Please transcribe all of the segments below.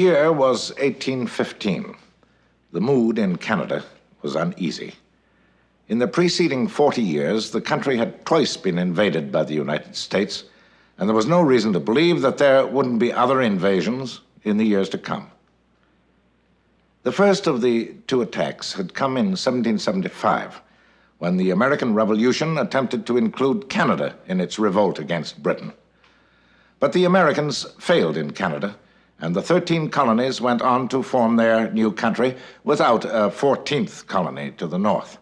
year was 1815. The mood in Canada was uneasy. In the preceding 40 years, the country had twice been invaded by the United States, and there was no reason to believe that there wouldn't be other invasions in the years to come. The first of the two attacks had come in 1775, when the American Revolution attempted to include Canada in its revolt against Britain. But the Americans failed in Canada, and the 13 colonies went on to form their new country without a 14th colony to the north.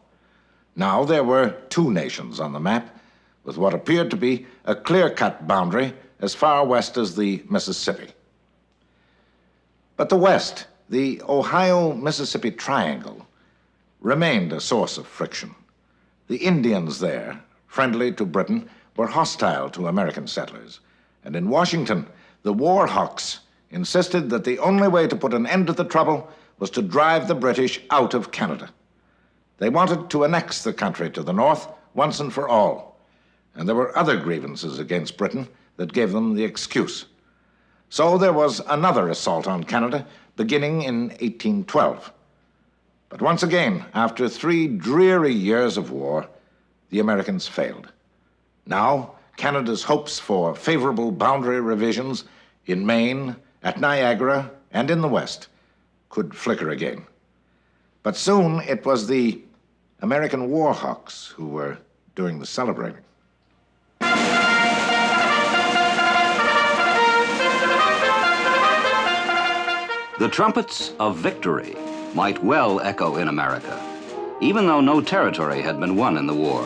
Now there were two nations on the map, with what appeared to be a clear-cut boundary as far west as the Mississippi. But the West, the Ohio-Mississippi Triangle, remained a source of friction. The Indians there, friendly to Britain, were hostile to American settlers. And in Washington, the war hawks insisted that the only way to put an end to the trouble was to drive the British out of Canada. They wanted to annex the country to the north once and for all. And there were other grievances against Britain that gave them the excuse. So there was another assault on Canada beginning in 1812. But once again, after 3 dreary years of war, the Americans failed. Now, Canada's hopes for favorable boundary revisions in Maine, at Niagara, and in the West could flicker again. But soon it was the American war hawks who were doing the celebrating. The trumpets of victory might well echo in America, even though no territory had been won in the war.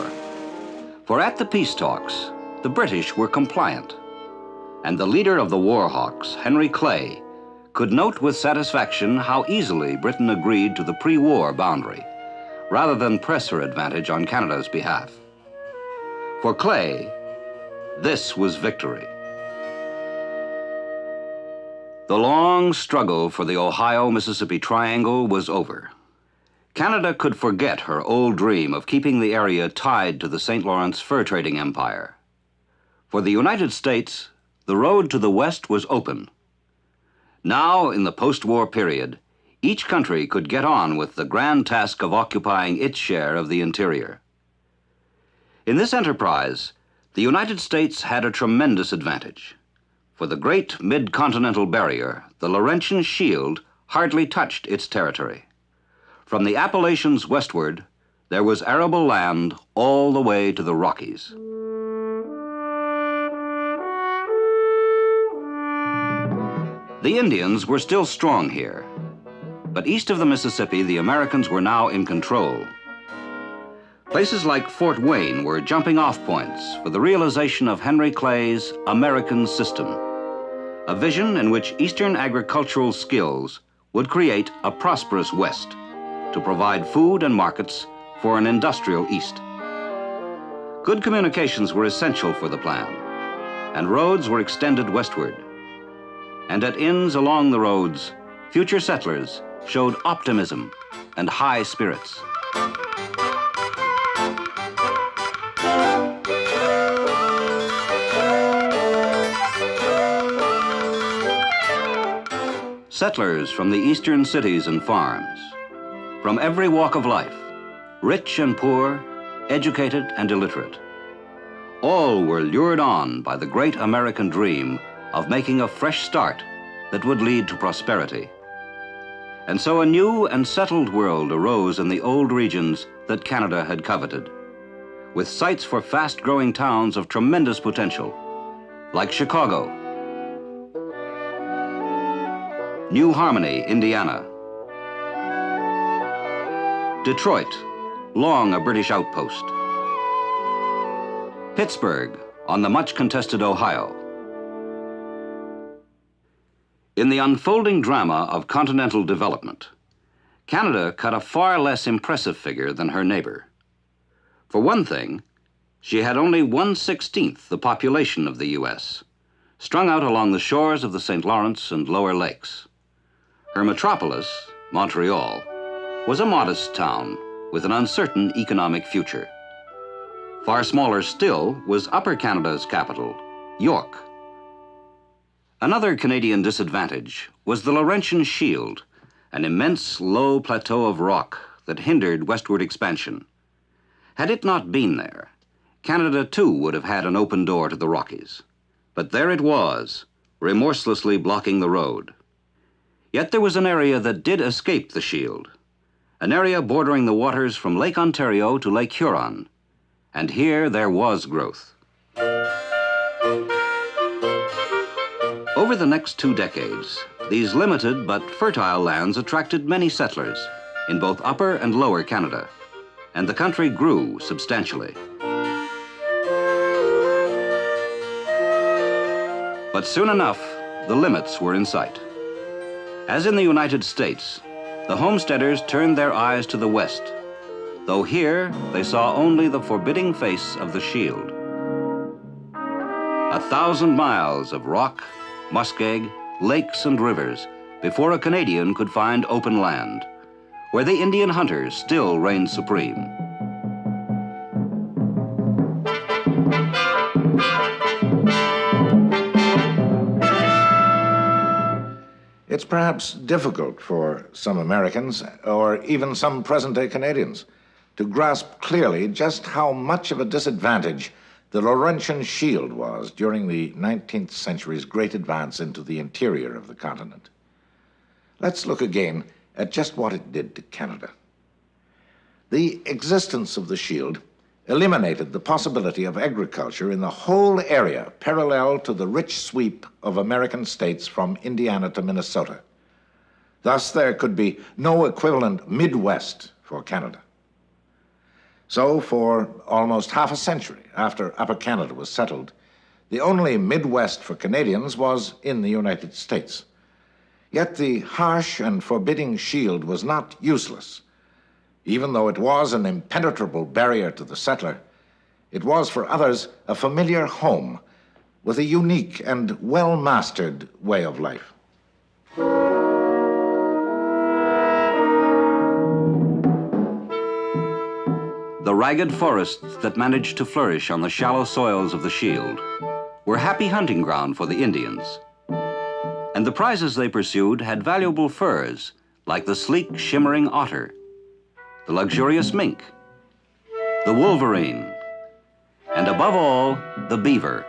For at the peace talks, the British were compliant, and the leader of the war hawks, Henry Clay, could note with satisfaction how easily Britain agreed to the pre-war boundary, rather than press her advantage on Canada's behalf. For Clay, this was victory. The long struggle for the Ohio-Mississippi Triangle was over. Canada could forget her old dream of keeping the area tied to the St. Lawrence fur trading empire. For the United States, the road to the West was open. Now, in the post-war period, each country could get on with the grand task of occupying its share of the interior. In this enterprise, the United States had a tremendous advantage. For the great mid-continental barrier, the Laurentian Shield, hardly touched its territory. From the Appalachians westward, there was arable land all the way to the Rockies. The Indians were still strong here, but east of the Mississippi, the Americans were now in control. Places like Fort Wayne were jumping-off points for the realization of Henry Clay's American system, a vision in which Eastern agricultural skills would create a prosperous West to provide food and markets for an industrial East. Good communications were essential for the plan, and roads were extended westward. And at inns along the roads, future settlers showed optimism and high spirits. Settlers from the eastern cities and farms, from every walk of life, rich and poor, educated and illiterate, all were lured on by the great American dream of making a fresh start that would lead to prosperity. And so a new and settled world arose in the old regions that Canada had coveted, with sites for fast-growing towns of tremendous potential, like Chicago, New Harmony, Indiana, Detroit, long a British outpost, Pittsburgh, on the much-contested Ohio. In the unfolding drama of continental development, Canada cut a far less impressive figure than her neighbor. For one thing, she had only 1/16 the population of the U.S., strung out along the shores of the St. Lawrence and lower lakes. Her metropolis, Montreal, was a modest town with an uncertain economic future. Far smaller still was Upper Canada's capital, York. Another Canadian disadvantage was the Laurentian Shield, an immense low plateau of rock that hindered westward expansion. Had it not been there, Canada too would have had an open door to the Rockies. But there it was, remorselessly blocking the road. Yet there was an area that did escape the Shield, an area bordering the waters from Lake Ontario to Lake Huron. And here there was growth. Over the next 2 decades, these limited but fertile lands attracted many settlers in both Upper and Lower Canada, and the country grew substantially. But soon enough, the limits were in sight. As in the United States, the homesteaders turned their eyes to the west, though here they saw only the forbidding face of the Shield. 1,000 miles of rock, muskeg, lakes, and rivers before a Canadian could find open land, where the Indian hunters still reigned supreme. It's perhaps difficult for some Americans, or even some present-day Canadians, to grasp clearly just how much of a disadvantage the Laurentian Shield was during the 19th century's great advance into the interior of the continent. Let's look again at just what it did to Canada. The existence of the Shield eliminated the possibility of agriculture in the whole area parallel to the rich sweep of American states from Indiana to Minnesota. Thus, there could be no equivalent Midwest for Canada. So, for almost half a century after Upper Canada was settled, the only Midwest for Canadians was in the United States. Yet the harsh and forbidding Shield was not useless. Even though it was an impenetrable barrier to the settler, it was for others a familiar home with a unique and well-mastered way of life. The ragged forests that managed to flourish on the shallow soils of the Shield were happy hunting ground for the Indians. And the prizes they pursued had valuable furs, like the sleek, shimmering otter, the luxurious mink, the wolverine, and above all, the beaver,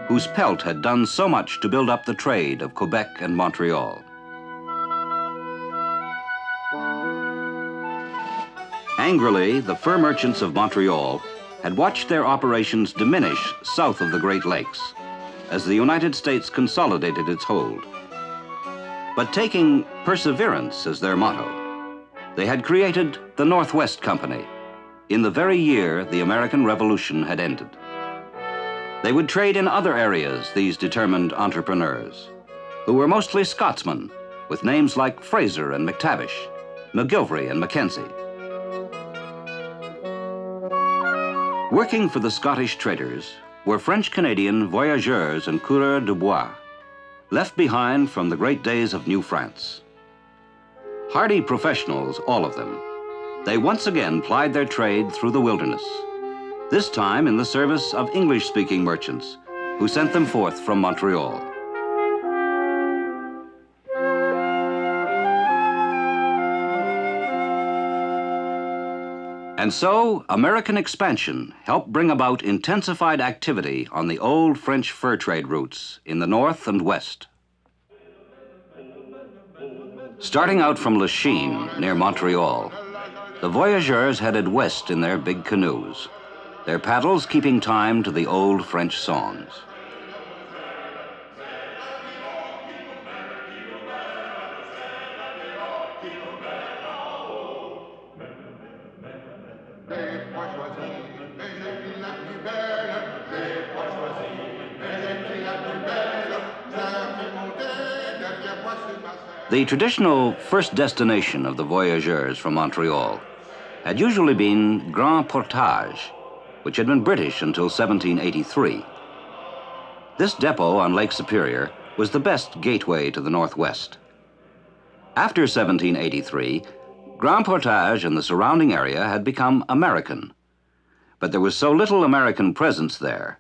whose pelt had done so much to build up the trade of Quebec and Montreal. Angrily, the fur merchants of Montreal had watched their operations diminish south of the Great Lakes as the United States consolidated its hold. But taking perseverance as their motto, they had created the Northwest Company in the very year the American Revolution had ended. They would trade in other areas, these determined entrepreneurs, who were mostly Scotsmen, with names like Fraser and McTavish, McGilvray and Mackenzie. Working for the Scottish traders were French-Canadian voyageurs and coureurs de bois, left behind from the great days of New France. Hardy professionals, all of them, they once again plied their trade through the wilderness, this time in the service of English-speaking merchants who sent them forth from Montreal. And so, American expansion helped bring about intensified activity on the old French fur trade routes in the north and west. Starting out from Lachine, near Montreal, the voyageurs headed west in their big canoes, their paddles keeping time to the old French songs. The traditional first destination of the voyageurs from Montreal had usually been Grand Portage, which had been British until 1783. This depot on Lake Superior was the best gateway to the Northwest. After 1783, Grand Portage and the surrounding area had become American, but there was so little American presence there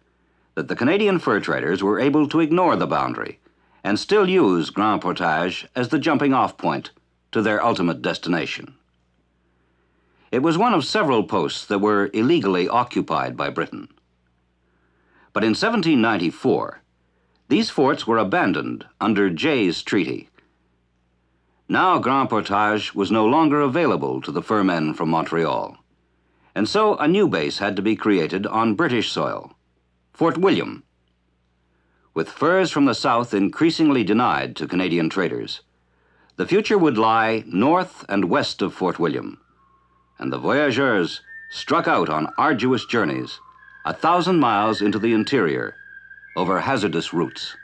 that the Canadian fur traders were able to ignore the boundary and still use Grand Portage as the jumping-off point to their ultimate destination. It was one of several posts that were illegally occupied by Britain. But in 1794, these forts were abandoned under Jay's Treaty. Now Grand Portage was no longer available to the fur men from Montreal, and so a new base had to be created on British soil, Fort William. With furs from the south increasingly denied to Canadian traders, the future would lie north and west of Fort William, and the voyageurs struck out on arduous journeys 1,000 miles into the interior over hazardous routes.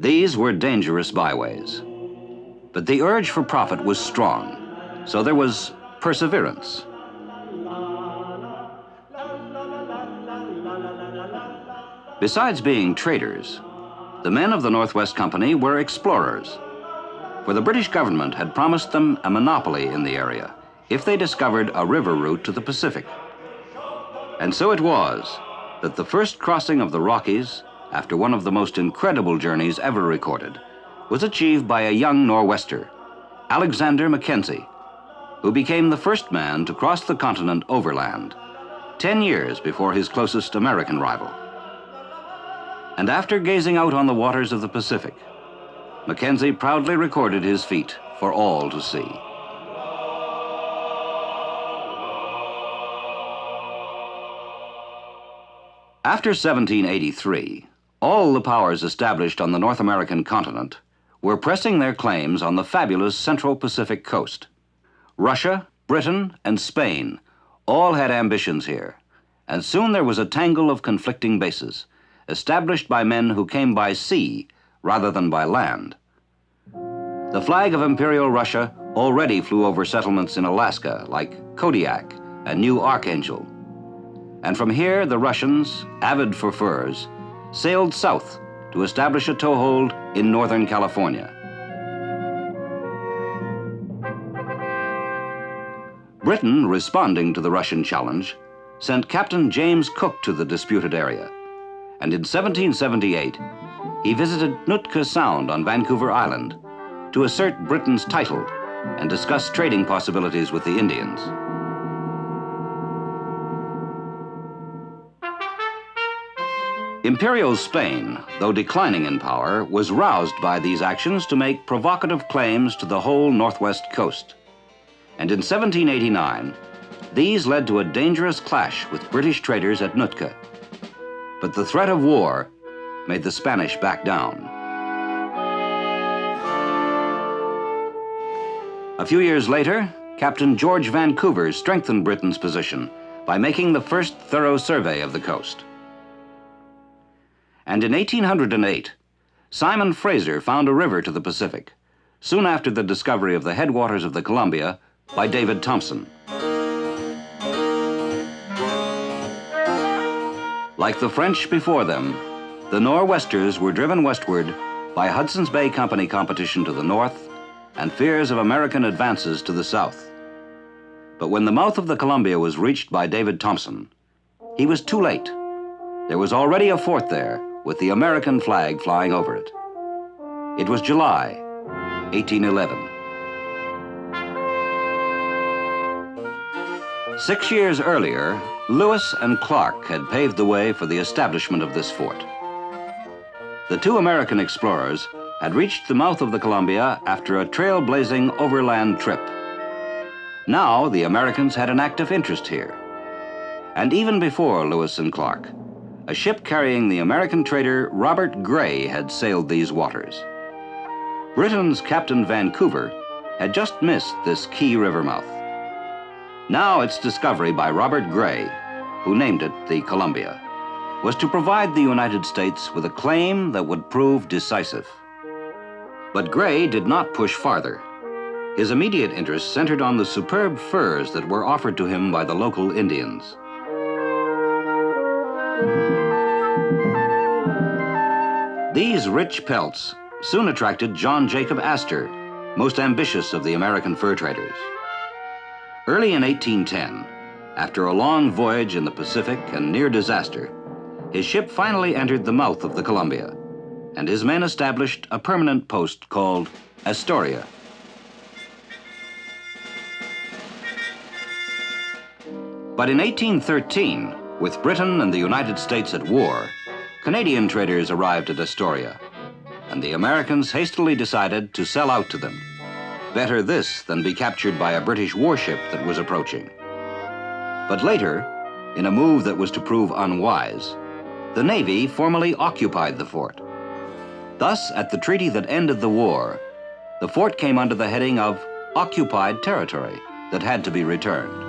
These were dangerous byways, but the urge for profit was strong, so there was perseverance. Besides being traders, the men of the Northwest Company were explorers, for the British government had promised them a monopoly in the area if they discovered a river route to the Pacific. And so it was that the first crossing of the Rockies, after one of the most incredible journeys ever recorded, was achieved by a young Nor'wester, Alexander Mackenzie, who became the first man to cross the continent overland, 10 years before his closest American rival. And after gazing out on the waters of the Pacific, Mackenzie proudly recorded his feat for all to see. After 1783, all the powers established on the North American continent were pressing their claims on the fabulous Central Pacific coast. Russia, Britain, and Spain all had ambitions here, and soon there was a tangle of conflicting bases, established by men who came by sea rather than by land. The flag of Imperial Russia already flew over settlements in Alaska like Kodiak and New Archangel. And from here, the Russians, avid for furs, sailed south to establish a toehold in Northern California. Britain, responding to the Russian challenge, sent Captain James Cook to the disputed area, and in 1778, he visited Nootka Sound on Vancouver Island to assert Britain's title and discuss trading possibilities with the Indians. Imperial Spain, though declining in power, was roused by these actions to make provocative claims to the whole northwest coast. And in 1789, these led to a dangerous clash with British traders at Nootka. But the threat of war made the Spanish back down. A few years later, Captain George Vancouver strengthened Britain's position by making the first thorough survey of the coast. And in 1808, Simon Fraser found a river to the Pacific, soon after the discovery of the headwaters of the Columbia by David Thompson. Like the French before them, the Nor'westers were driven westward by Hudson's Bay Company competition to the north and fears of American advances to the south. But when the mouth of the Columbia was reached by David Thompson, he was too late. There was already a fort there with the American flag flying over it. It was July 1811. 6 years earlier, Lewis and Clark had paved the way for the establishment of this fort. The two American explorers had reached the mouth of the Columbia after a trailblazing overland trip. Now the Americans had an active interest here. And even before Lewis and Clark, a ship carrying the American trader Robert Gray had sailed these waters. Britain's Captain Vancouver had just missed this key river mouth. Now its discovery by Robert Gray, who named it the Columbia, was to provide the United States with a claim that would prove decisive. But Gray did not push farther. His immediate interest centered on the superb furs that were offered to him by the local Indians. These rich pelts soon attracted John Jacob Astor, most ambitious of the American fur traders. Early in 1810, after a long voyage in the Pacific and near disaster, his ship finally entered the mouth of the Columbia, and his men established a permanent post called Astoria. But in 1813, with Britain and the United States at war, Canadian traders arrived at Astoria, and the Americans hastily decided to sell out to them. Better this than be captured by a British warship that was approaching. But later, in a move that was to prove unwise, the Navy formally occupied the fort. Thus, at the treaty that ended the war, the fort came under the heading of occupied territory that had to be returned.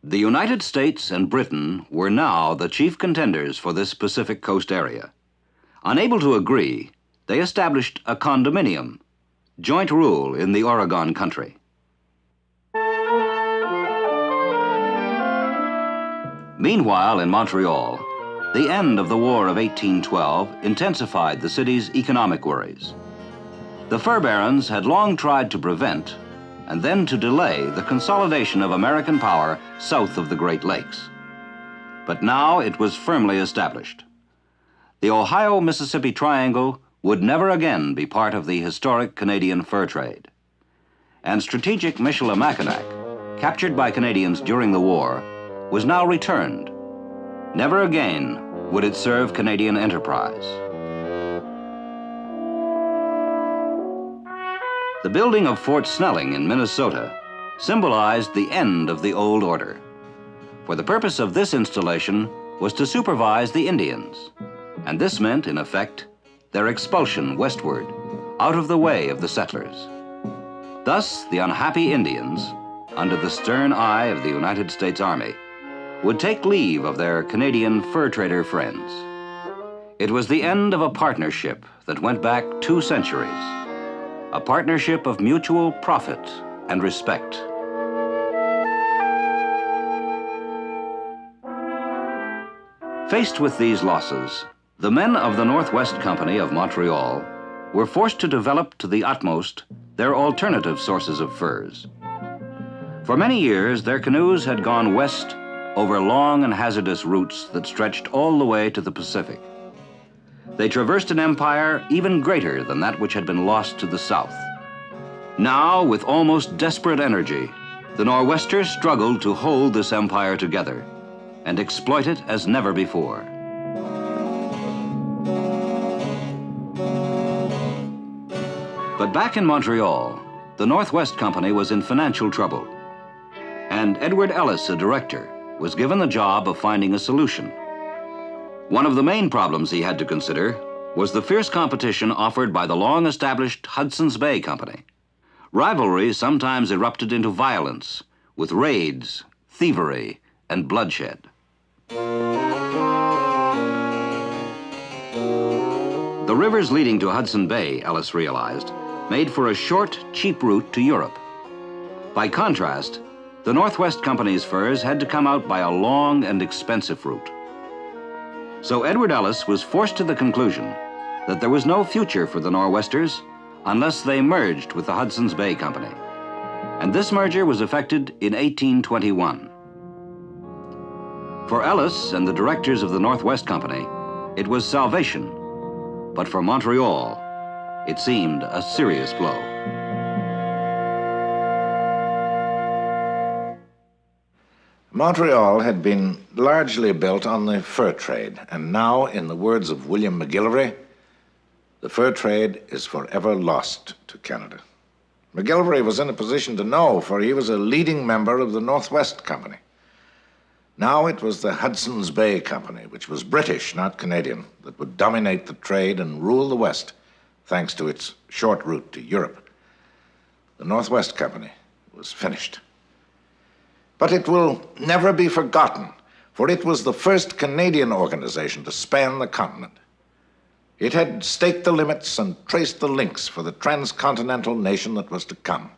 The United States and Britain were now the chief contenders for this Pacific Coast area. Unable to agree, they established a condominium, joint rule in the Oregon country. Meanwhile, in Montreal, the end of the War of 1812 intensified the city's economic worries. The fur barons had long tried to prevent and then to delay the consolidation of American power south of the Great Lakes. But now it was firmly established. The Ohio-Mississippi Triangle would never again be part of the historic Canadian fur trade. And strategic Michilimackinac, captured by Canadians during the war, was now returned. Never again would it serve Canadian enterprise. The building of Fort Snelling in Minnesota symbolized the end of the old order. For the purpose of this installation was to supervise the Indians, and this meant, in effect, their expulsion westward, out of the way of the settlers. Thus, the unhappy Indians, under the stern eye of the United States Army, would take leave of their Canadian fur trader friends. It was the end of a partnership that went back 2 centuries, a partnership of mutual profit and respect. Faced with these losses, the men of the Northwest Company of Montreal were forced to develop to the utmost their alternative sources of furs. For many years, their canoes had gone west over long and hazardous routes that stretched all the way to the Pacific. They traversed an empire even greater than that which had been lost to the south. Now, with almost desperate energy, the Nor'westers struggled to hold this empire together and exploit it as never before. But back in Montreal, the Northwest Company was in financial trouble, and Edward Ellis, a director, was given the job of finding a solution. One of the main problems he had to consider was the fierce competition offered by the long-established Hudson's Bay Company. Rivalry sometimes erupted into violence, with raids, thievery, and bloodshed. The rivers leading to Hudson Bay, Ellis realized, made for a short, cheap route to Europe. By contrast, the Northwest Company's furs had to come out by a long and expensive route. So Edward Ellis was forced to the conclusion that there was no future for the Nor'westers unless they merged with the Hudson's Bay Company. And this merger was effected in 1821. For Ellis and the directors of the Northwest Company, it was salvation. But for Montreal, it seemed a serious blow. Montreal had been largely built on the fur trade, and now, in the words of William McGillivray, the fur trade is forever lost to Canada. McGillivray was in a position to know, for he was a leading member of the Northwest Company. Now it was the Hudson's Bay Company, which was British, not Canadian, that would dominate the trade and rule the West, thanks to its short route to Europe. The Northwest Company was finished. But it will never be forgotten, for it was the first Canadian organization to span the continent. It had staked the limits and traced the links for the transcontinental nation that was to come.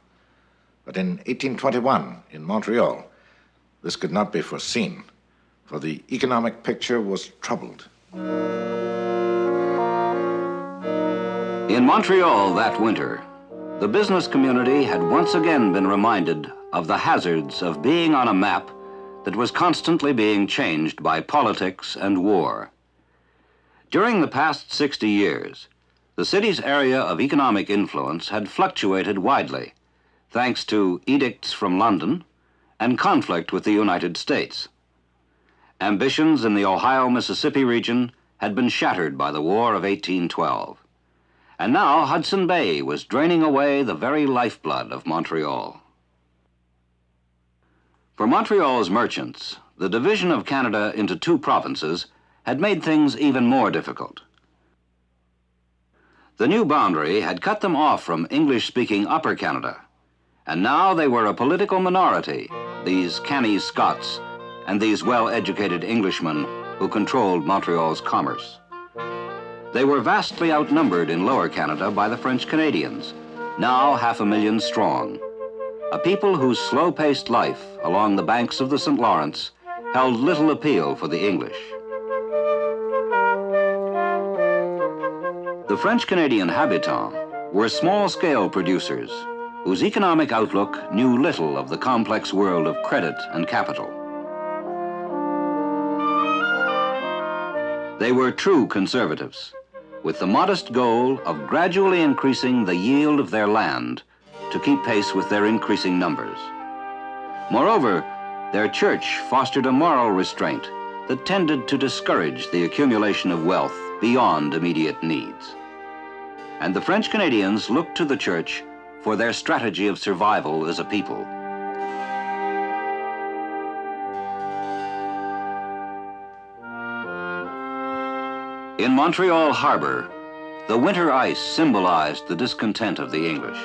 But in 1821, in Montreal, this could not be foreseen. for the economic picture was troubled. In Montreal that winter, the business community had once again been reminded of the hazards of being on a map that was constantly being changed by politics and war. During the past 60 years, the city's area of economic influence had fluctuated widely, thanks to edicts from London and conflict with the United States. Ambitions in the Ohio-Mississippi region had been shattered by the War of 1812. And now Hudson Bay was draining away the very lifeblood of Montreal. For Montreal's merchants, the division of Canada into two provinces had made things even more difficult. The new boundary had cut them off from English-speaking Upper Canada, and now they were a political minority, these canny Scots and these well-educated Englishmen who controlled Montreal's commerce. They were vastly outnumbered in Lower Canada by the French Canadians, now 500,000 strong, a people whose slow-paced life along the banks of the St. Lawrence held little appeal for the English. The French-Canadian habitants were small-scale producers whose economic outlook knew little of the complex world of credit and capital. They were true conservatives, with the modest goal of gradually increasing the yield of their land to keep pace with their increasing numbers. Moreover, their church fostered a moral restraint that tended to discourage the accumulation of wealth beyond immediate needs. And the French Canadians looked to the church for their strategy of survival as a people. In Montreal harbor, the winter ice symbolized the discontent of the English.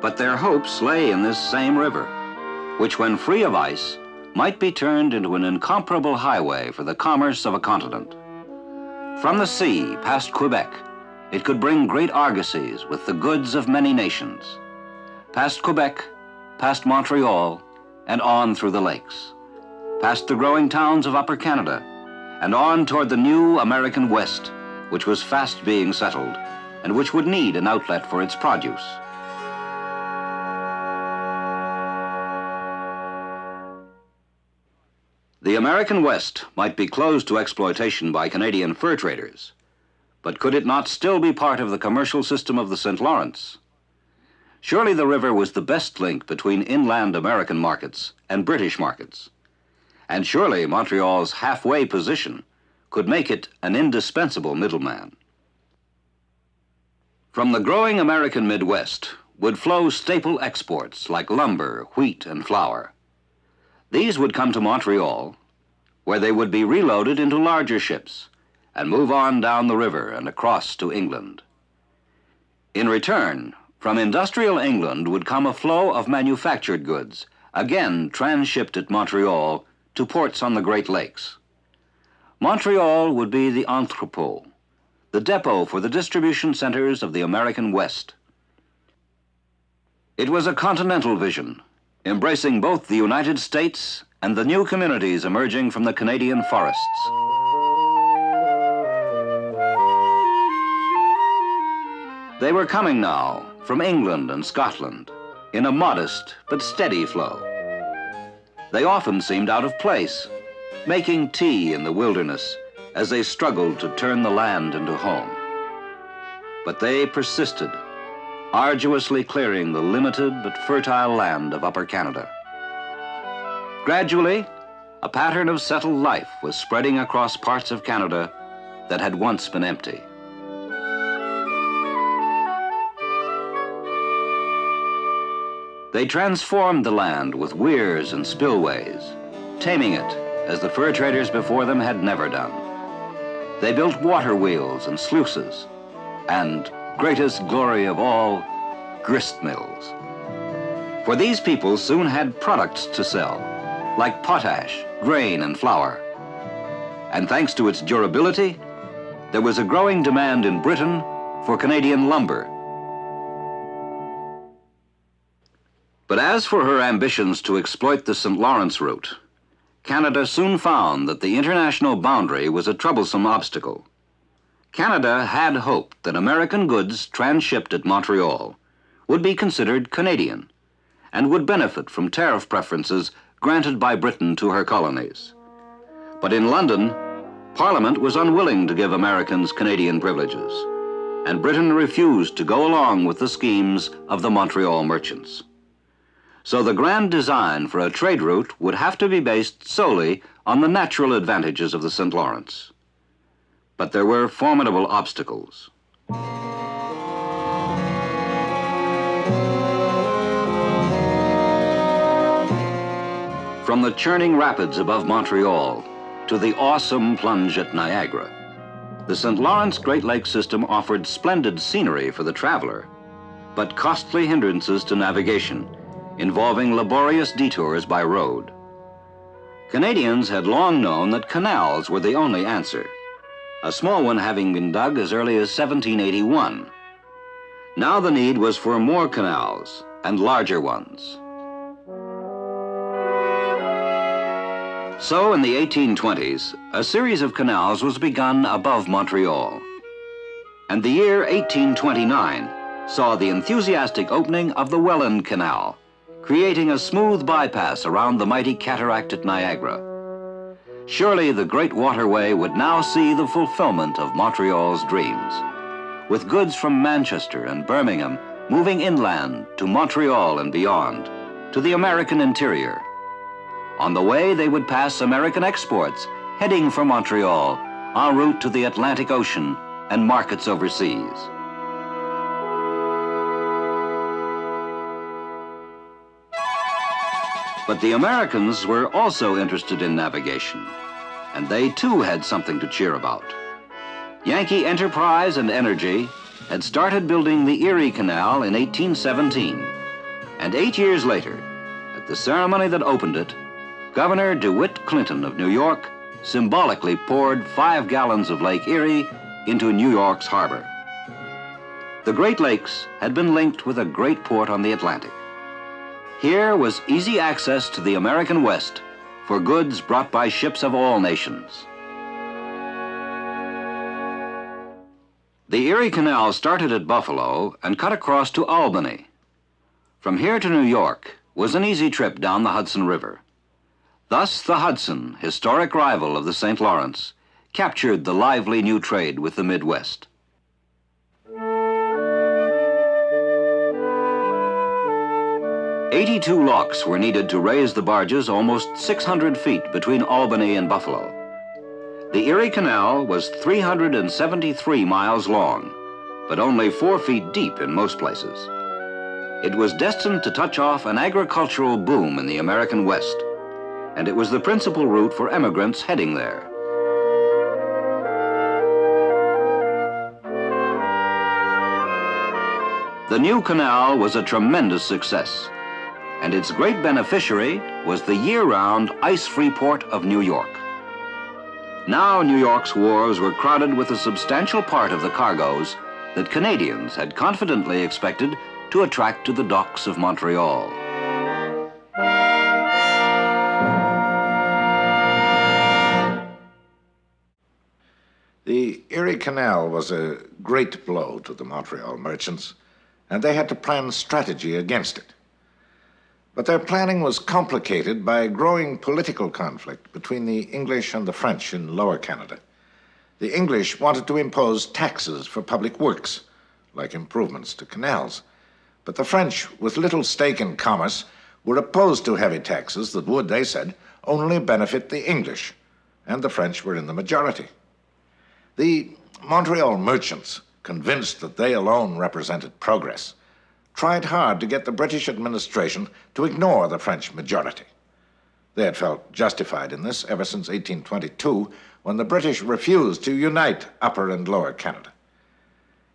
But their hopes lay in this same river, which when free of ice, might be turned into an incomparable highway for the commerce of a continent. From the sea past Quebec, it could bring great argosies with the goods of many nations. Past Quebec, past Montreal, and on through the lakes. Past the growing towns of Upper Canada, and on toward the new American West, which was fast being settled, and which would need an outlet for its produce. The American West might be closed to exploitation by Canadian fur traders, but could it not still be part of the commercial system of the St. Lawrence? Surely the river was the best link between inland American markets and British markets. And surely Montreal's halfway position could make it an indispensable middleman. From the growing American Midwest would flow staple exports like lumber, wheat, and flour. These would come to Montreal, where they would be reloaded into larger ships and move on down the river and across to England. In return, from industrial England would come a flow of manufactured goods, again transshipped at Montreal to ports on the Great Lakes. Montreal would be the entrepot, the depot for the distribution centers of the American West. It was a continental vision, embracing both the United States and the new communities emerging from the Canadian forests. They were coming now from England and Scotland in a modest but steady flow. They often seemed out of place, making tea in the wilderness as they struggled to turn the land into home. But they persisted, arduously clearing the limited but fertile land of Upper Canada. Gradually, a pattern of settled life was spreading across parts of Canada that had once been empty. They transformed the land with weirs and spillways, taming it as the fur traders before them had never done. They built water wheels and sluices, and, greatest glory of all, grist mills. For these people soon had products to sell, like potash, grain, and flour. And thanks to its durability, there was a growing demand in Britain for Canadian lumber. But as for her ambitions to exploit the St. Lawrence route, Canada soon found that the international boundary was a troublesome obstacle. Canada had hoped that American goods transshipped at Montreal would be considered Canadian and would benefit from tariff preferences granted by Britain to her colonies. But in London, Parliament was unwilling to give Americans Canadian privileges, and Britain refused to go along with the schemes of the Montreal merchants. So the grand design for a trade route would have to be based solely on the natural advantages of the St. Lawrence. But there were formidable obstacles. From the churning rapids above Montreal to the awesome plunge at Niagara, the St. Lawrence Great Lakes system offered splendid scenery for the traveler, but costly hindrances to navigation, involving laborious detours by road. Canadians had long known that canals were the only answer, a small one having been dug as early as 1781. Now the need was for more canals and larger ones. So in the 1820s, a series of canals was begun above Montreal. And the year 1829 saw the enthusiastic opening of the Welland Canal, creating a smooth bypass around the mighty cataract at Niagara. Surely the great waterway would now see the fulfillment of Montreal's dreams, with goods from Manchester and Birmingham moving inland to Montreal and beyond, to the American interior. On the way, they would pass American exports heading for Montreal en route to the Atlantic Ocean and markets overseas. But the Americans were also interested in navigation, and they too had something to cheer about. Yankee enterprise and energy had started building the Erie Canal in 1817, and 8 years later, at the ceremony that opened it, Governor DeWitt Clinton of New York symbolically poured 5 gallons of Lake Erie into New York's harbor. The Great Lakes had been linked with a great port on the Atlantic. Here was easy access to the American West for goods brought by ships of all nations. The Erie Canal started at Buffalo and cut across to Albany. From here to New York was an easy trip down the Hudson River. Thus the Hudson, historic rival of the St. Lawrence, captured the lively new trade with the Midwest. "82 locks were needed to raise the barges almost 600 feet between Albany and Buffalo. The Erie Canal was 373 miles long, but only 4 feet deep in most places. It was destined to touch off an agricultural boom in the American West, and it was the principal route for emigrants heading there. The new canal was a tremendous success, and its great beneficiary was the year-round ice-free port of New York. Now New York's wharves were crowded with a substantial part of the cargoes that Canadians had confidently expected to attract to the docks of Montreal. The Erie Canal was a great blow to the Montreal merchants, and they had to plan strategy against it. But their planning was complicated by growing political conflict between the English and the French in Lower Canada. The English wanted to impose taxes for public works, like improvements to canals. But the French, with little stake in commerce, were opposed to heavy taxes that would, they said, only benefit the English, and the French were in the majority. The Montreal merchants, convinced that they alone represented progress, tried hard to get the British administration to ignore the French majority. They had felt justified in this ever since 1822, when the British refused to unite Upper and Lower Canada.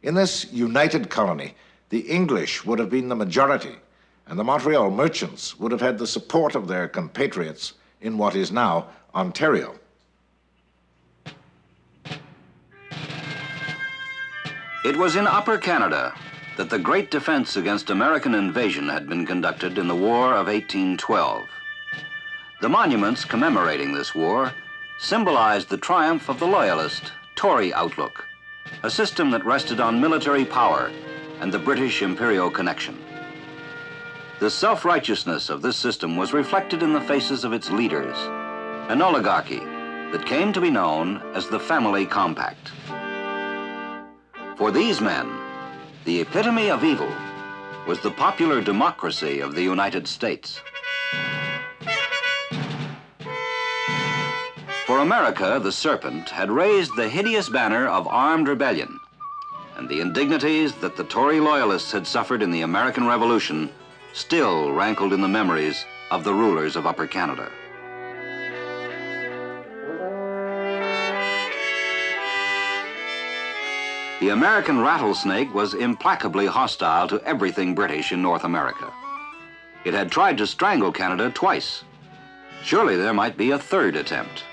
In this united colony, the English would have been the majority, and the Montreal merchants would have had the support of their compatriots in what is now Ontario. It was in Upper Canada that the great defense against American invasion had been conducted in the War of 1812. The monuments commemorating this war symbolized the triumph of the loyalist Tory outlook, a system that rested on military power and the British imperial connection. The self-righteousness of this system was reflected in the faces of its leaders, an oligarchy that came to be known as the family compact. For these men, the epitome of evil was the popular democracy of the United States. For America, the serpent had raised the hideous banner of armed rebellion, and the indignities that the Tory loyalists had suffered in the American Revolution still rankled in the memories of the rulers of Upper Canada. The American rattlesnake was implacably hostile to everything British in North America. It had tried to strangle Canada twice. Surely there might be a third attempt.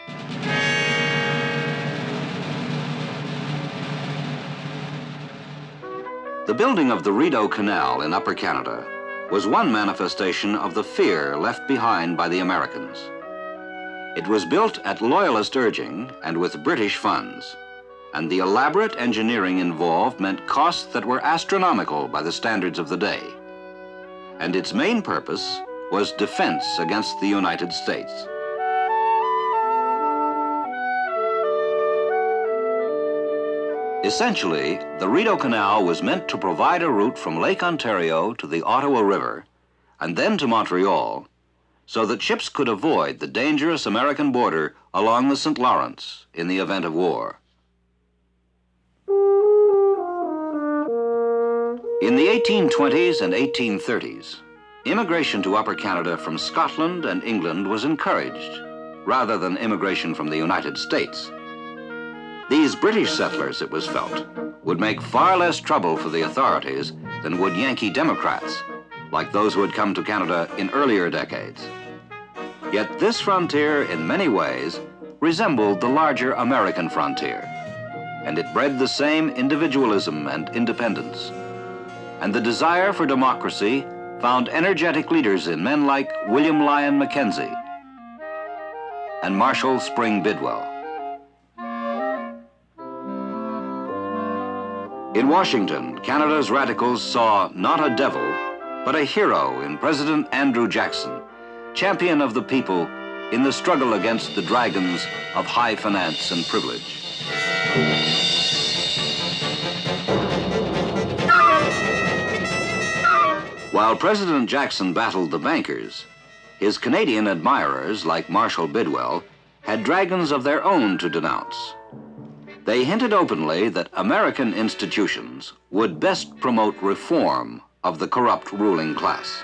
The building of the Rideau Canal in Upper Canada was one manifestation of the fear left behind by the Americans. It was built at Loyalist urging and with British funds, and the elaborate engineering involved meant costs that were astronomical by the standards of the day. And its main purpose was defense against the United States. Essentially, the Rideau Canal was meant to provide a route from Lake Ontario to the Ottawa River and then to Montreal, so that ships could avoid the dangerous American border along the St. Lawrence in the event of war. In the 1820s and 1830s, immigration to Upper Canada from Scotland and England was encouraged, rather than immigration from the United States. These British settlers, it was felt, would make far less trouble for the authorities than would Yankee Democrats, like those who had come to Canada in earlier decades. Yet this frontier, in many ways, resembled the larger American frontier, and it bred the same individualism and independence. And the desire for democracy found energetic leaders in men like William Lyon Mackenzie and Marshall Spring Bidwell. In Washington, Canada's radicals saw not a devil, but a hero in President Andrew Jackson, champion of the people in the struggle against the dragons of high finance and privilege. While President Jackson battled the bankers, his Canadian admirers, like Marshall Bidwell, had dragons of their own to denounce. They hinted openly that American institutions would best promote reform of the corrupt ruling class.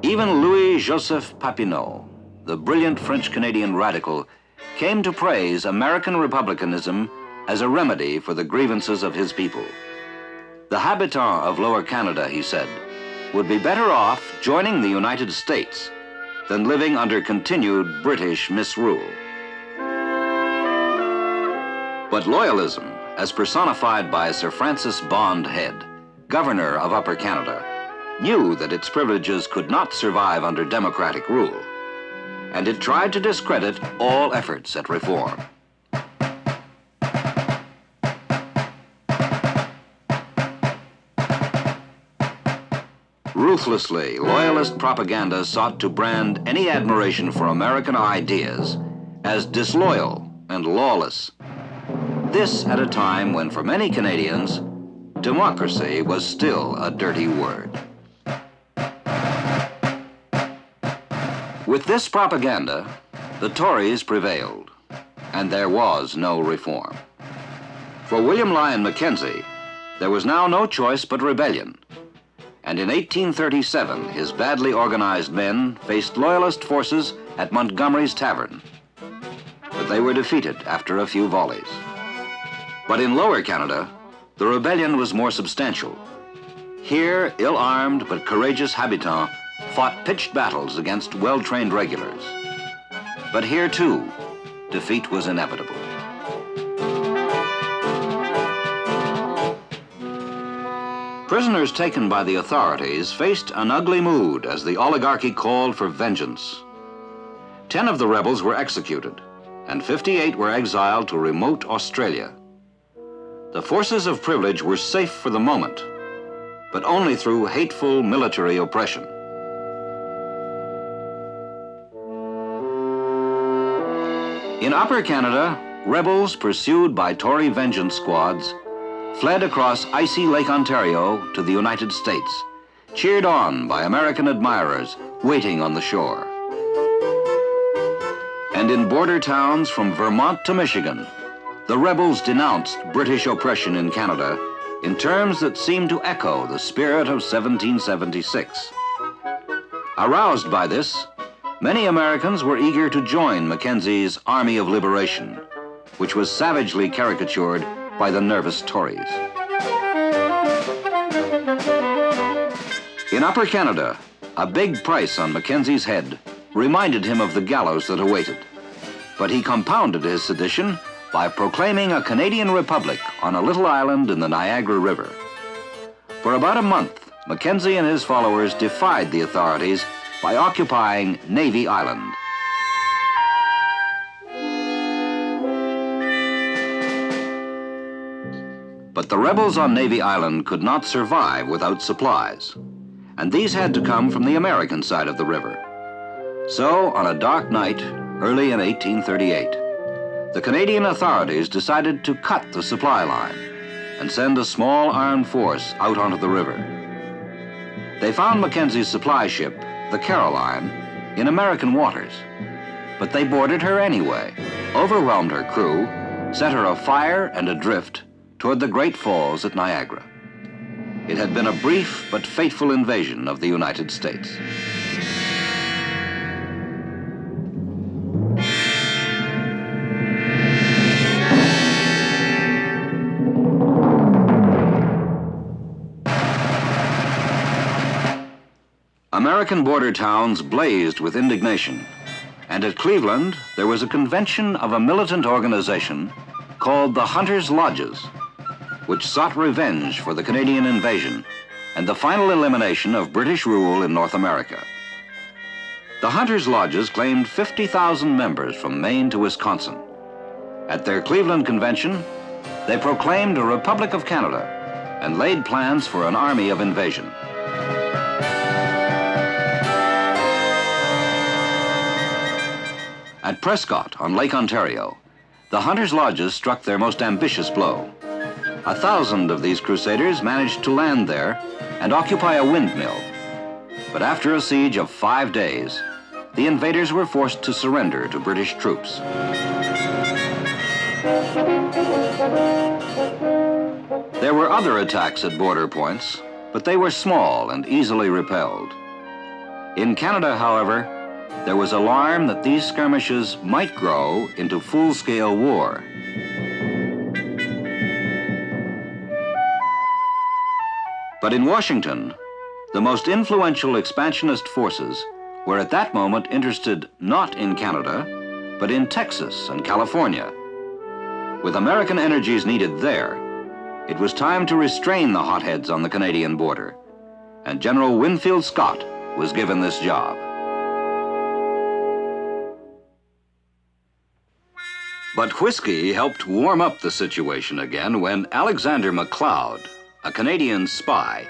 Even Louis-Joseph Papineau, the brilliant French-Canadian radical, came to praise American republicanism as a remedy for the grievances of his people. The habitants of Lower Canada, he said, would be better off joining the United States than living under continued British misrule. But loyalism, as personified by Sir Francis Bond Head, governor of Upper Canada, knew that its privileges could not survive under democratic rule, and it tried to discredit all efforts at reform. Ruthlessly, loyalist propaganda sought to brand any admiration for American ideas as disloyal and lawless. This at a time when, for many Canadians, democracy was still a dirty word. With this propaganda, the Tories prevailed, and there was no reform. For William Lyon Mackenzie, there was now no choice but rebellion. And in 1837, his badly organized men faced loyalist forces at Montgomery's Tavern. But they were defeated after a few volleys. But in Lower Canada, the rebellion was more substantial. Here, ill-armed but courageous habitants fought pitched battles against well-trained regulars. But here, too, defeat was inevitable. Prisoners taken by the authorities faced an ugly mood as the oligarchy called for vengeance. 10 of the rebels were executed, and 58 were exiled to remote Australia. The forces of privilege were safe for the moment, but only through hateful military oppression. In Upper Canada, rebels pursued by Tory vengeance squads fled across icy Lake Ontario to the United States, cheered on by American admirers waiting on the shore. And in border towns from Vermont to Michigan, the rebels denounced British oppression in Canada in terms that seemed to echo the spirit of 1776. Aroused by this, many Americans were eager to join Mackenzie's Army of Liberation, which was savagely caricatured by the nervous Tories. In Upper Canada, a big price on Mackenzie's head reminded him of the gallows that awaited. But he compounded his sedition by proclaiming a Canadian republic on a little island in the Niagara River. For about a month, Mackenzie and his followers defied the authorities by occupying Navy Island. But the rebels on Navy Island could not survive without supplies, and these had to come from the American side of the river. So, on a dark night, early in 1838, the Canadian authorities decided to cut the supply line and send a small armed force out onto the river. They found Mackenzie's supply ship, the Caroline, in American waters, but they boarded her anyway, overwhelmed her crew, set her afire and adrift toward the Great Falls at Niagara. It had been a brief but fateful invasion of the United States. American border towns blazed with indignation, and at Cleveland there was a convention of a militant organization called the Hunters' Lodges, which sought revenge for the Canadian invasion and the final elimination of British rule in North America. The Hunters' Lodges claimed 50,000 members from Maine to Wisconsin. At their Cleveland convention, they proclaimed a Republic of Canada and laid plans for an army of invasion. At Prescott on Lake Ontario, the Hunters' Lodges struck their most ambitious blow. 1,000 of these crusaders managed to land there and occupy a windmill. But after a siege of 5 days, the invaders were forced to surrender to British troops. There were other attacks at border points, but they were small and easily repelled. In Canada, however, there was alarm that these skirmishes might grow into full-scale war. But in Washington, the most influential expansionist forces were at that moment interested not in Canada, but in Texas and California. With American energies needed there, it was time to restrain the hotheads on the Canadian border, and General Winfield Scott was given this job. But whiskey helped warm up the situation again when Alexander MacLeod, a Canadian spy,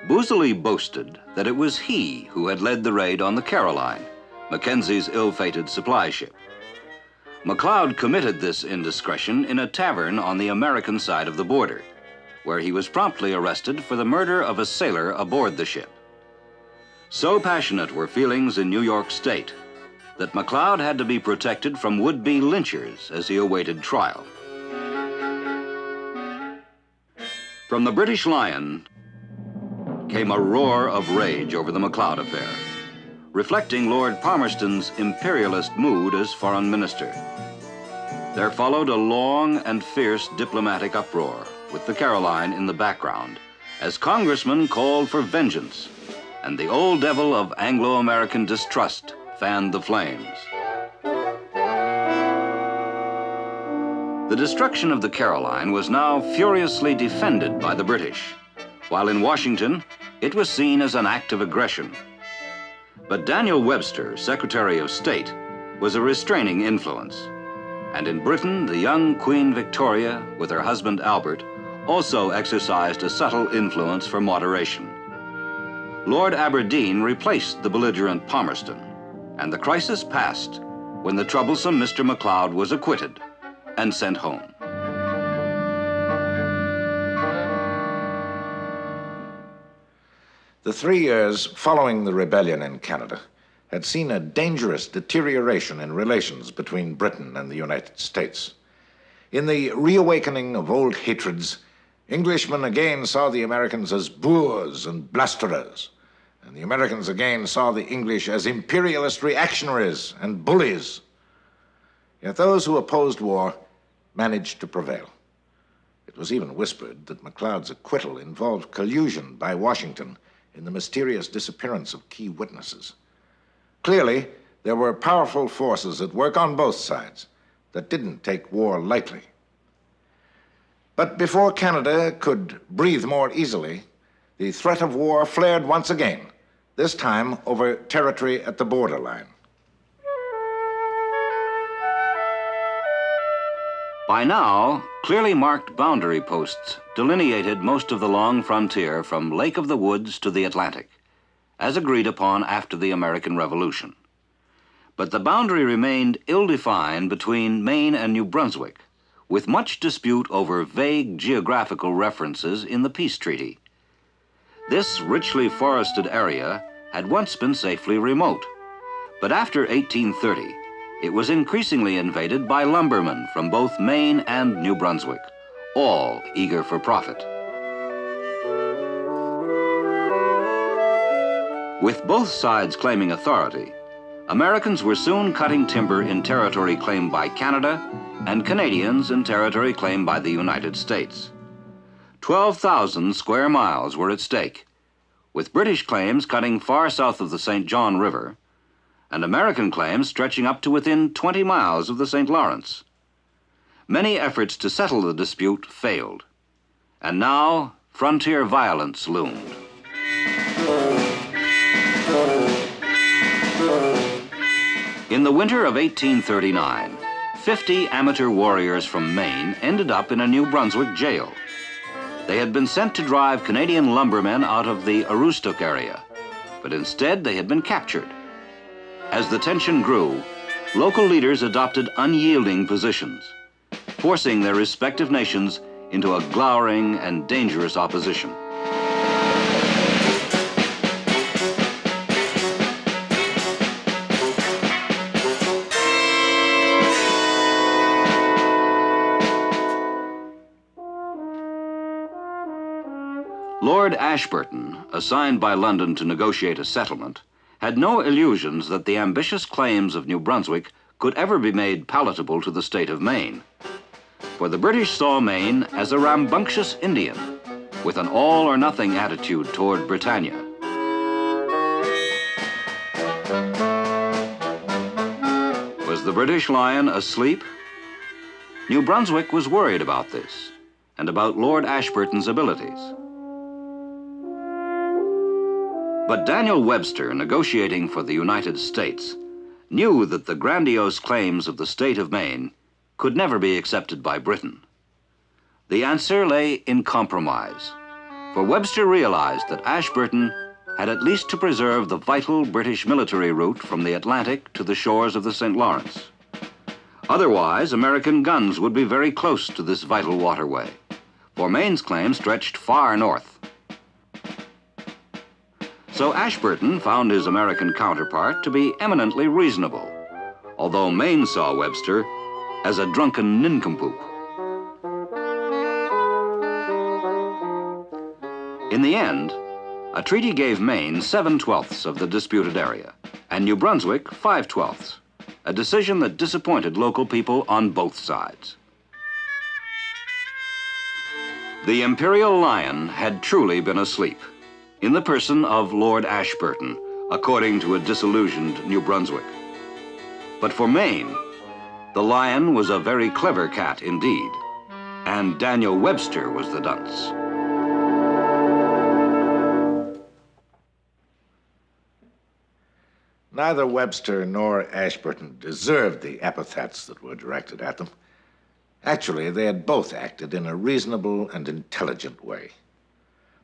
boozily boasted that it was he who had led the raid on the Caroline, Mackenzie's ill-fated supply ship. MacLeod committed this indiscretion in a tavern on the American side of the border, where he was promptly arrested for the murder of a sailor aboard the ship. So passionate were feelings in New York State that MacLeod had to be protected from would-be lynchers as he awaited trial. From the British Lion came a roar of rage over the MacLeod affair, reflecting Lord Palmerston's imperialist mood as foreign minister. There followed a long and fierce diplomatic uproar, with the Caroline in the background, as congressmen called for vengeance, and the old devil of Anglo-American distrust fanned the flames. The destruction of the Caroline was now furiously defended by the British, while in Washington, it was seen as an act of aggression. But Daniel Webster, Secretary of State, was a restraining influence. And in Britain, the young Queen Victoria, with her husband Albert, also exercised a subtle influence for moderation. Lord Aberdeen replaced the belligerent Palmerston, and the crisis passed when the troublesome Mr. McLeod was acquitted and sent home. The 3 years following the rebellion in Canada had seen a dangerous deterioration in relations between Britain and the United States. In the reawakening of old hatreds, Englishmen again saw the Americans as boors and blusterers, and the Americans again saw the English as imperialist reactionaries and bullies. Yet those who opposed war managed to prevail. It was even whispered that McLeod's acquittal involved collusion by Washington in the mysterious disappearance of key witnesses. Clearly, there were powerful forces at work on both sides that didn't take war lightly. But before Canada could breathe more easily, the threat of war flared once again, this time over territory at the borderline. By now, clearly marked boundary posts delineated most of the long frontier from Lake of the Woods to the Atlantic, as agreed upon after the American Revolution. But the boundary remained ill-defined between Maine and New Brunswick, with much dispute over vague geographical references in the peace treaty. This richly forested area had once been safely remote, but after 1830, it was increasingly invaded by lumbermen from both Maine and New Brunswick, all eager for profit. With both sides claiming authority, Americans were soon cutting timber in territory claimed by Canada and Canadians in territory claimed by the United States. 12,000 square miles were at stake, with British claims cutting far south of the St. John River and American claims stretching up to within 20 miles of the St. Lawrence. Many efforts to settle the dispute failed, and now frontier violence loomed. In the winter of 1839, 50 amateur warriors from Maine ended up in a New Brunswick jail. They had been sent to drive Canadian lumbermen out of the Aroostook area, but instead they had been captured. As the tension grew, local leaders adopted unyielding positions, forcing their respective nations into a glowering and dangerous opposition. Lord Ashburton, assigned by London to negotiate a settlement, had no illusions that the ambitious claims of New Brunswick could ever be made palatable to the state of Maine. For the British saw Maine as a rambunctious Indian, with an all-or-nothing attitude toward Britannia. Was the British lion asleep? New Brunswick was worried about this, and about Lord Ashburton's abilities. But Daniel Webster, negotiating for the United States, knew that the grandiose claims of the state of Maine could never be accepted by Britain. The answer lay in compromise, for Webster realized that Ashburton had at least to preserve the vital British military route from the Atlantic to the shores of the St. Lawrence. Otherwise, American guns would be very close to this vital waterway, for Maine's claim stretched far north. So Ashburton found his American counterpart to be eminently reasonable, although Maine saw Webster as a drunken nincompoop. In the end, a treaty gave Maine 7/12 of the disputed area, and New Brunswick 5/12, a decision that disappointed local people on both sides. The imperial lion had truly been asleep, in the person of Lord Ashburton, according to a disillusioned New Brunswick. But for Maine, the lion was a very clever cat indeed, and Daniel Webster was the dunce. Neither Webster nor Ashburton deserved the epithets that were directed at them. Actually, they had both acted in a reasonable and intelligent way.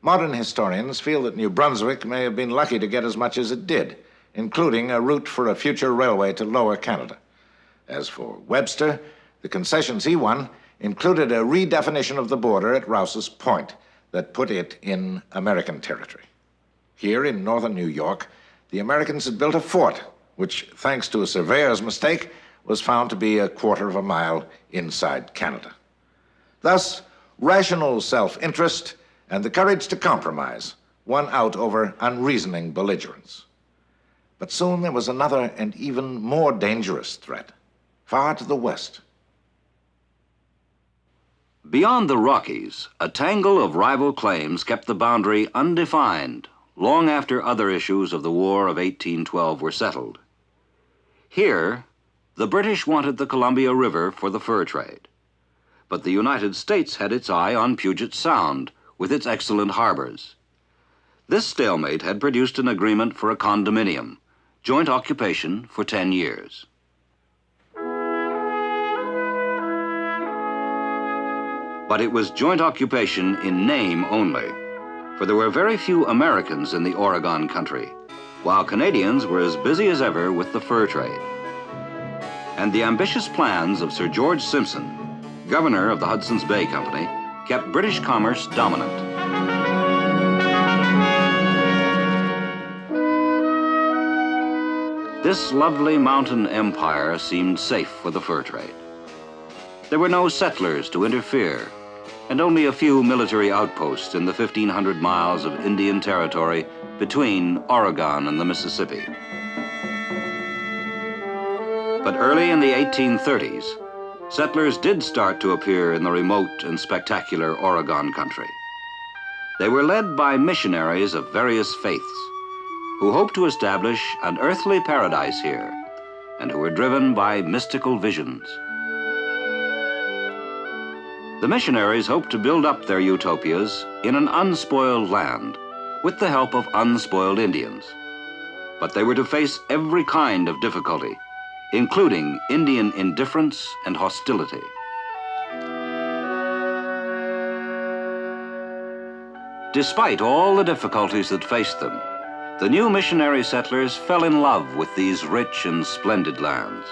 Modern historians feel that New Brunswick may have been lucky to get as much as it did, including a route for a future railway to Lower Canada. As for Webster, the concessions he won included a redefinition of the border at Rouse's Point that put it in American territory. Here in northern New York, the Americans had built a fort, which, thanks to a surveyor's mistake, was found to be a quarter of a mile inside Canada. Thus, rational self-interest and the courage to compromise won out over unreasoning belligerence. But soon there was another and even more dangerous threat, far to the west. Beyond the Rockies, a tangle of rival claims kept the boundary undefined long after other issues of the War of 1812 were settled. Here, the British wanted the Columbia River for the fur trade, but the United States had its eye on Puget Sound with its excellent harbors. This stalemate had produced an agreement for a condominium, joint occupation for 10 years. But it was joint occupation in name only, for there were very few Americans in the Oregon country, while Canadians were as busy as ever with the fur trade. And the ambitious plans of Sir George Simpson, governor of the Hudson's Bay Company, kept British commerce dominant. This lovely mountain empire seemed safe for the fur trade. There were no settlers to interfere, and only a few military outposts in the 1,500 miles of Indian territory between Oregon and the Mississippi. But early in the 1830s, settlers did start to appear in the remote and spectacular Oregon country. They were led by missionaries of various faiths who hoped to establish an earthly paradise here and who were driven by mystical visions. The missionaries hoped to build up their utopias in an unspoiled land with the help of unspoiled Indians. But they were to face every kind of difficulty, including Indian indifference and hostility. Despite all the difficulties that faced them, the new missionary settlers fell in love with these rich and splendid lands.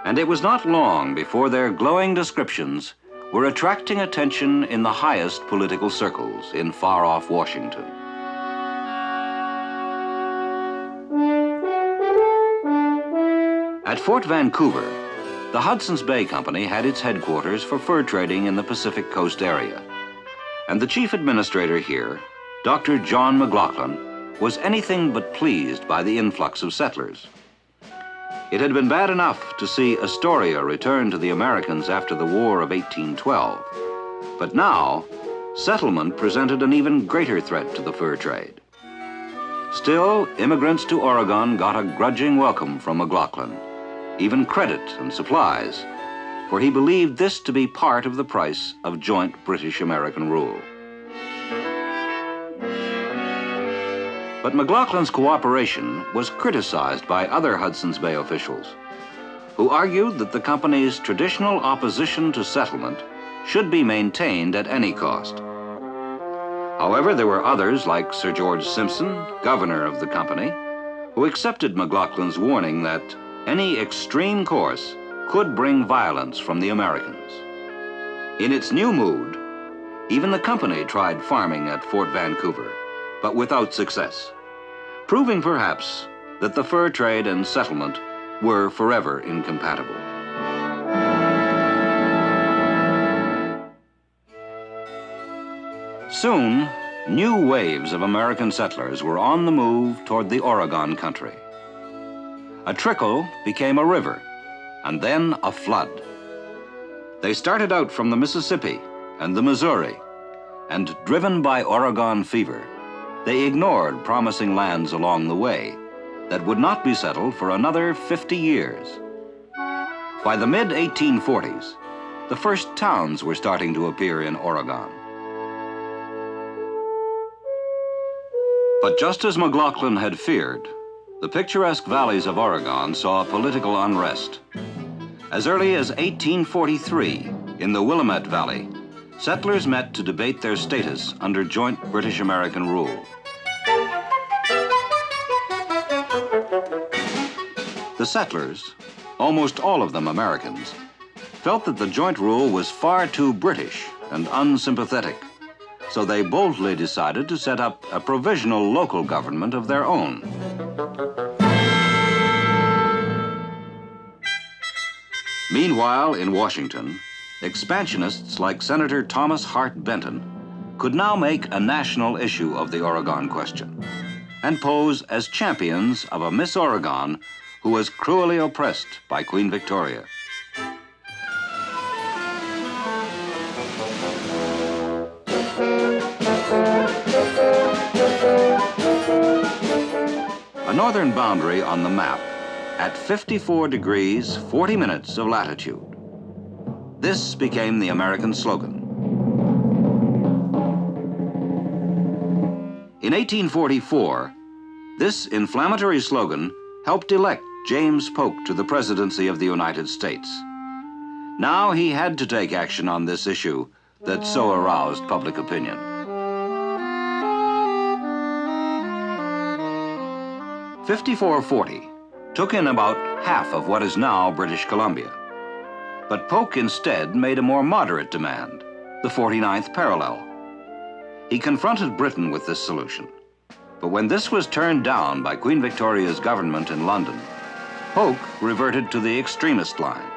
And it was not long before their glowing descriptions were attracting attention in the highest political circles in far-off Washington. At Fort Vancouver, the Hudson's Bay Company had its headquarters for fur trading in the Pacific Coast area. And the chief administrator here, Dr. John McLaughlin, was anything but pleased by the influx of settlers. It had been bad enough to see Astoria return to the Americans after the War of 1812. But now, settlement presented an even greater threat to the fur trade. Still, immigrants to Oregon got a grudging welcome from McLaughlin, even credit and supplies, for he believed this to be part of the price of joint British-American rule. But McLaughlin's cooperation was criticized by other Hudson's Bay officials, who argued that the company's traditional opposition to settlement should be maintained at any cost. However, there were others like Sir George Simpson, governor of the company, who accepted McLaughlin's warning that any extreme course could bring violence from the Americans. In its new mood, even the company tried farming at Fort Vancouver, but without success, proving perhaps that the fur trade and settlement were forever incompatible. Soon, new waves of American settlers were on the move toward the Oregon country. A trickle became a river, and then a flood. They started out from the Mississippi and the Missouri, and driven by Oregon fever, they ignored promising lands along the way that would not be settled for another 50 years. By the mid-1840s, the first towns were starting to appear in Oregon. But just as McLaughlin had feared, the picturesque valleys of Oregon saw political unrest. As early as 1843, in the Willamette Valley, settlers met to debate their status under joint British-American rule. The settlers, almost all of them Americans, felt that the joint rule was far too British and unsympathetic, so they boldly decided to set up a provisional local government of their own. Meanwhile, in Washington, expansionists like Senator Thomas Hart Benton could now make a national issue of the Oregon question and pose as champions of a Miss Oregon who was cruelly oppressed by Queen Victoria. A northern boundary on the map at 54 degrees, 40 minutes of latitude. This became the American slogan. In 1844, this inflammatory slogan helped elect James Polk to the presidency of the United States. Now he had to take action on this issue that so aroused public opinion. "5440 took in about half of what is now British Columbia. But Polk instead made a more moderate demand, the 49th parallel. He confronted Britain with this solution, but when this was turned down by Queen Victoria's government in London, Polk reverted to the extremist line.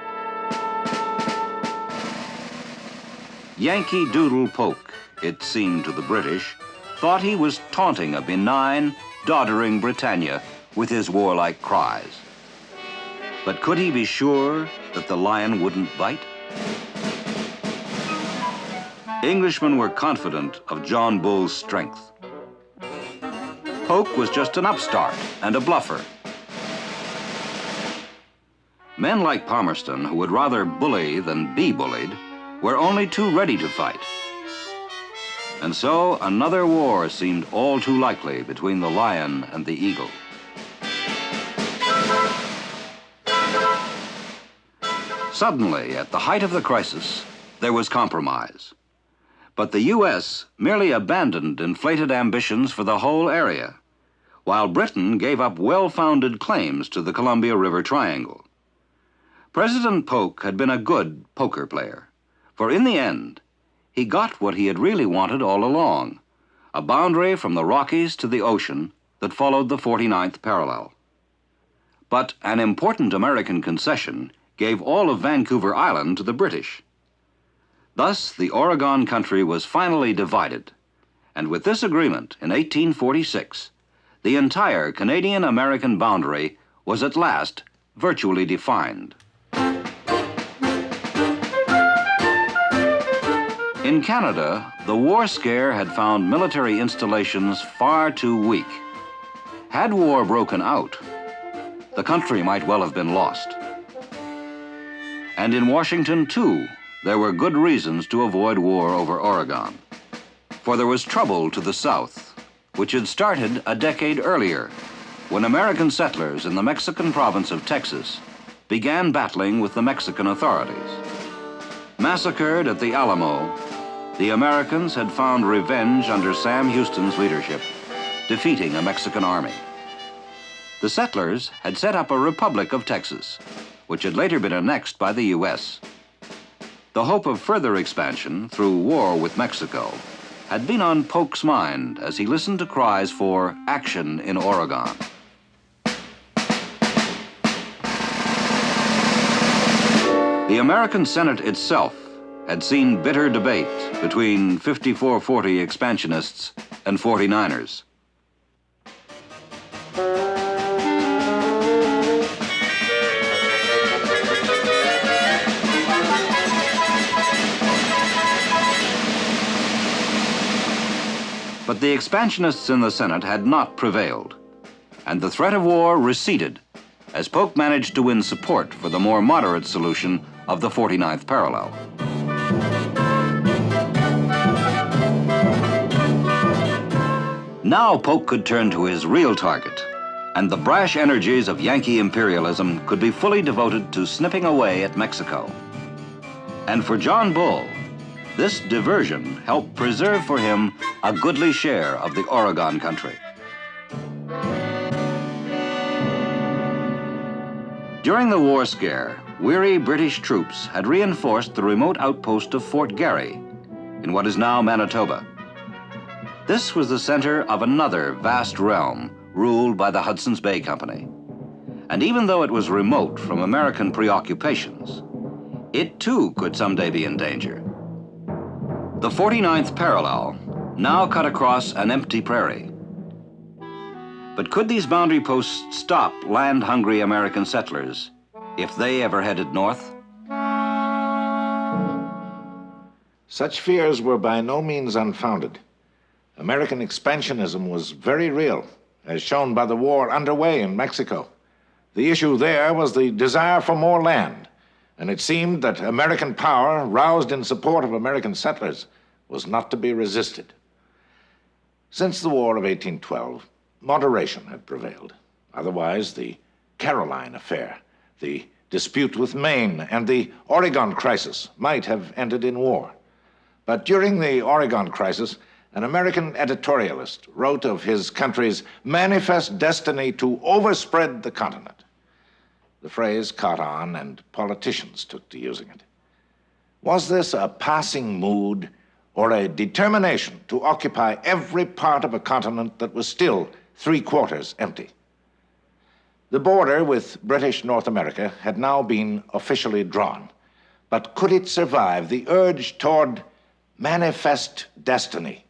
Yankee Doodle Polk, it seemed to the British, thought he was taunting a benign, doddering Britannia with his warlike cries. But could he be sure that the lion wouldn't bite? Englishmen were confident of John Bull's strength. Polk was just an upstart and a bluffer. Men like Palmerston, who would rather bully than be bullied, were only too ready to fight. And so another war seemed all too likely between the lion and the eagle. Suddenly, at the height of the crisis, there was compromise. But the U.S. merely abandoned inflated ambitions for the whole area, while Britain gave up well-founded claims to the Columbia River Triangle. President Polk had been a good poker player, for in the end, he got what he had really wanted all along, a boundary from the Rockies to the ocean that followed the 49th parallel. But an important American concession gave all of Vancouver Island to the British. Thus, the Oregon country was finally divided, and with this agreement in 1846, the entire Canadian-American boundary was at last virtually defined. In Canada, the war scare had found military installations far too weak. Had war broken out, the country might well have been lost. And in Washington, too, there were good reasons to avoid war over Oregon. For there was trouble to the south, which had started a decade earlier, when American settlers in the Mexican province of Texas began battling with the Mexican authorities. Massacred at the Alamo, the Americans had found revenge under Sam Houston's leadership, defeating a Mexican army. The settlers had set up a Republic of Texas, which had later been annexed by the U.S. The hope of further expansion through war with Mexico had been on Polk's mind as he listened to cries for action in Oregon. The American Senate itself had seen bitter debate between 5440 expansionists and 49ers. But the expansionists in the Senate had not prevailed, and the threat of war receded as Polk managed to win support for the more moderate solution of the 49th parallel. Now Polk could turn to his real target, and the brash energies of Yankee imperialism could be fully devoted to snipping away at Mexico. And for John Bull, this diversion helped preserve for him a goodly share of the Oregon country. During the war scare, weary British troops had reinforced the remote outpost of Fort Garry in what is now Manitoba. This was the center of another vast realm ruled by the Hudson's Bay Company. And even though it was remote from American preoccupations, it too could someday be in danger. The 49th parallel now cut across an empty prairie. But could these boundary posts stop land-hungry American settlers if they ever headed north? Such fears were by no means unfounded. American expansionism was very real, as shown by the war underway in Mexico. The issue there was the desire for more land, and it seemed that American power, roused in support of American settlers, was not to be resisted. Since the War of 1812, moderation had prevailed. Otherwise, the Caroline affair, the dispute with Maine, and the Oregon crisis might have ended in war. But during the Oregon crisis, an American editorialist wrote of his country's manifest destiny to overspread the continent. The phrase caught on, and politicians took to using it. Was this a passing mood or a determination to occupy every part of a continent that was still 3/4 empty? The border with British North America had now been officially drawn, but could it survive the urge toward manifest destiny